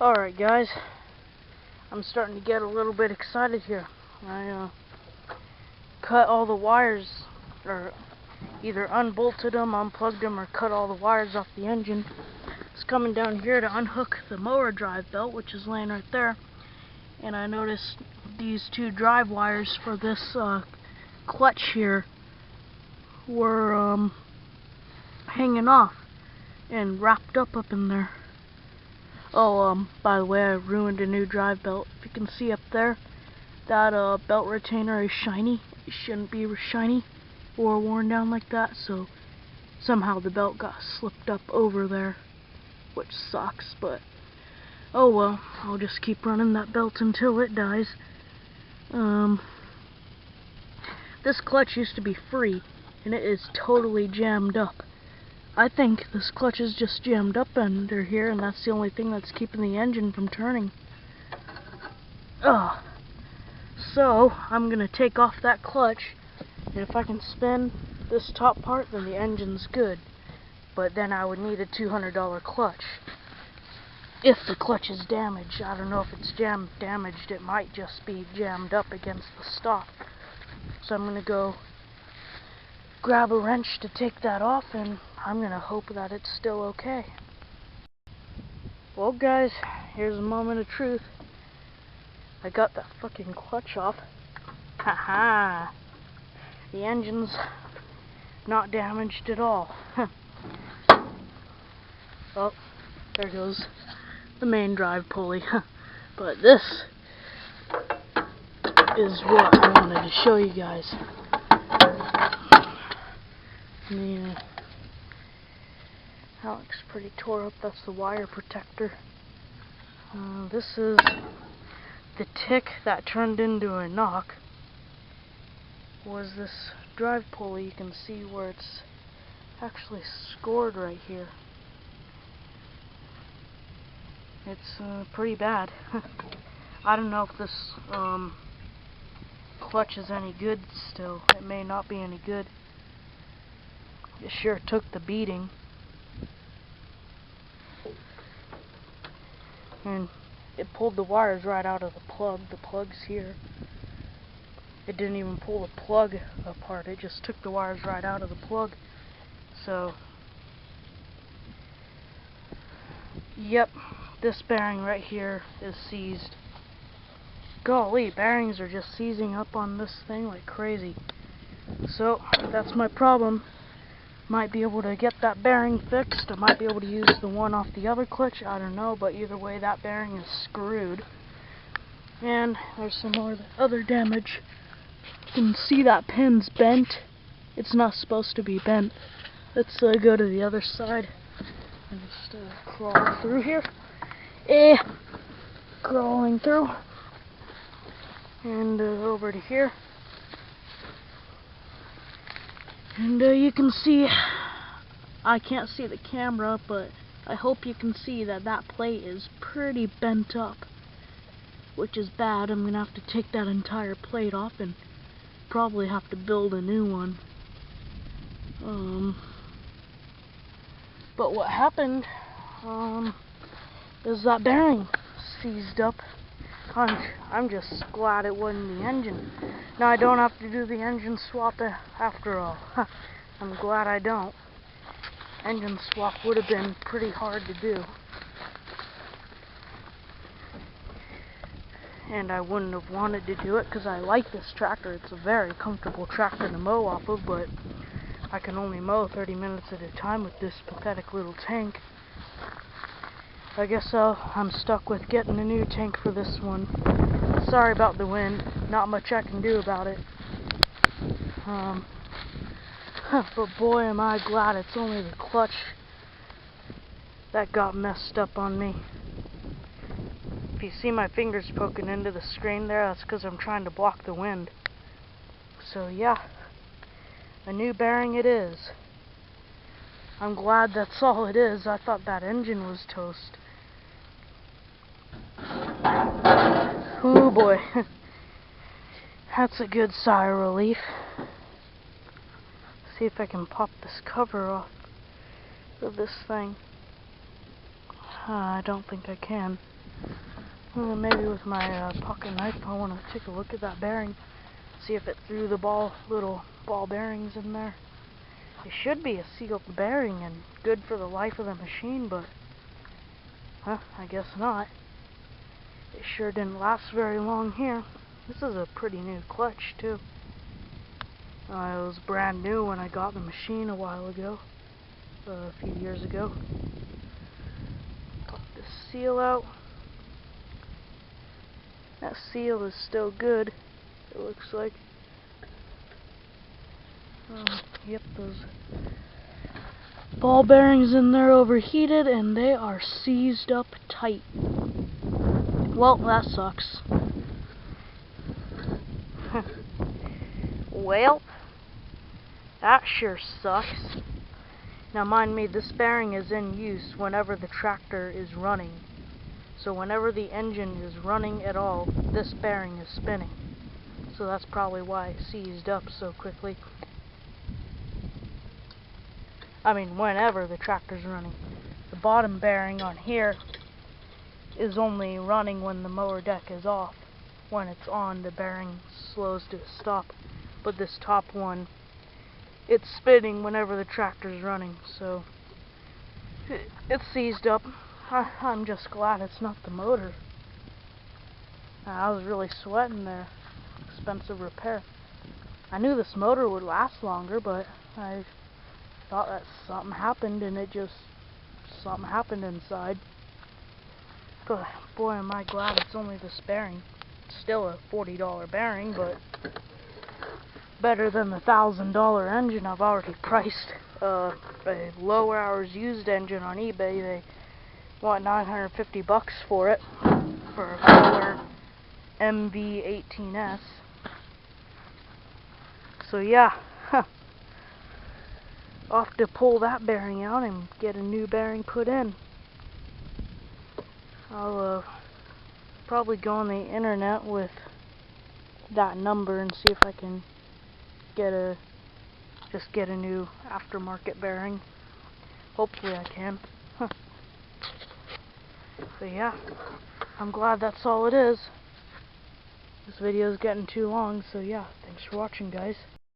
Alright guys, I'm starting to get a little bit excited here. I cut all the wires, or either unbolted them, unplugged them, or cut all the wires off the engine. It's coming down here to unhook the mower drive belt, which is laying right there. And I noticed these two drive wires for this clutch here were hanging off and wrapped up in there. Oh, by the way, I ruined a new drive belt. If you can see up there, that belt retainer is shiny. It shouldn't be shiny or worn down like that, so somehow the belt got slipped up over there, which sucks, but oh well, I'll just keep running that belt until it dies. This clutch used to be free, and it is totally jammed up. I think this clutch is just jammed up under here, and that's the only thing that's keeping the engine from turning. So I'm gonna take off that clutch, and if I can spin this top part, then the engine's good. But then I would need a $200 clutch. If the clutch is damaged, I don't know if it's damaged. It might just be jammed up against the stock. So I'm gonna go grab a wrench to take that off, and I'm gonna hope that it's still okay. Well guys, here's a moment of truth. I got that fucking clutch off. Haha. The engine's not damaged at all. Oh, there goes the main drive pulley. But this is what I wanted to show you guys. That looks pretty tore up. That's the wire protector. This is the tick that turned into a knock. Was this drive pulley. You can see where it's actually scored right here. It's pretty bad. I don't know if this clutch is any good still. It may not be any good. It sure took the beating. And it pulled the wires right out of the plug. The plug's here. It didn't even pull the plug apart. It just took the wires right out of the plug. So, yep, this bearing right here is seized. Golly, bearings are just seizing up on this thing like crazy. So, that's my problem. Might be able to get that bearing fixed. I might be able to use the one off the other clutch. I don't know, but either way, that bearing is screwed. And there's some more other damage. You can see that pin's bent. It's not supposed to be bent. Let's go to the other side and just crawl through here. Crawling through. And over to here. And you can see, I can't see the camera, but I hope you can see that that plate is pretty bent up, which is bad. I'm going to have to take that entire plate off and probably have to build a new one. But what happened is that bearing seized up. I'm just glad it wasn't the engine. Now I don't have to do the engine swap after all. I'm glad I don't. Engine swap would have been pretty hard to do. And I wouldn't have wanted to do it because I like this tractor. It's a very comfortable tractor to mow off of, but I can only mow 30 minutes at a time with this pathetic little tank. I guess I'm stuck with getting a new tank for this one. Sorry about the wind. Not much I can do about it. But boy, am I glad it's only the clutch that got messed up on me. If you see my fingers poking into the screen there, that's because I'm trying to block the wind. So yeah, a new bearing it is. I'm glad that's all it is. I thought that engine was toast. Oh boy. That's a good sigh of relief. See if I can pop this cover off of this thing. I don't think I can. Maybe with my pocket knife I want to take a look at that bearing, see if it threw the little ball bearings in there. It should be a sealed bearing and good for the life of the machine, but I guess not. It sure didn't last very long here. This is a pretty new clutch too. It was brand new when I got the machine a while ago, a few years ago. Pop the seal out. That seal is still good, it looks like. Yep, those ball bearings in there overheated and they are seized up tight. Well, that sucks. Well, that sure sucks. Now mind me, this bearing is in use whenever the tractor is running. So whenever the engine is running at all, this bearing is spinning. So that's probably why it seized up so quickly. I mean, whenever the tractor's running. The bottom bearing on here is only running when the mower deck is off. When it's on, the bearing slows to a stop. But this top one, it's spinning whenever the tractor's running, so it's seized up. I'm just glad it's not the motor. I was really sweating there. Expensive repair. I knew this motor would last longer, but I thought that something happened and something happened inside. But boy, am I glad it's only this bearing. It's still a $40 bearing, but better than the $1,000 engine I've already priced. A low hours used engine on eBay, they want $950 for it, for a Mower MV18S. So yeah, I'll have to pull that bearing out and get a new bearing put in. I'll probably go on the internet with that number and see if I can get a new aftermarket bearing. Hopefully I can. But yeah, I'm glad that's all it is. This video is getting too long, so yeah, thanks for watching, guys.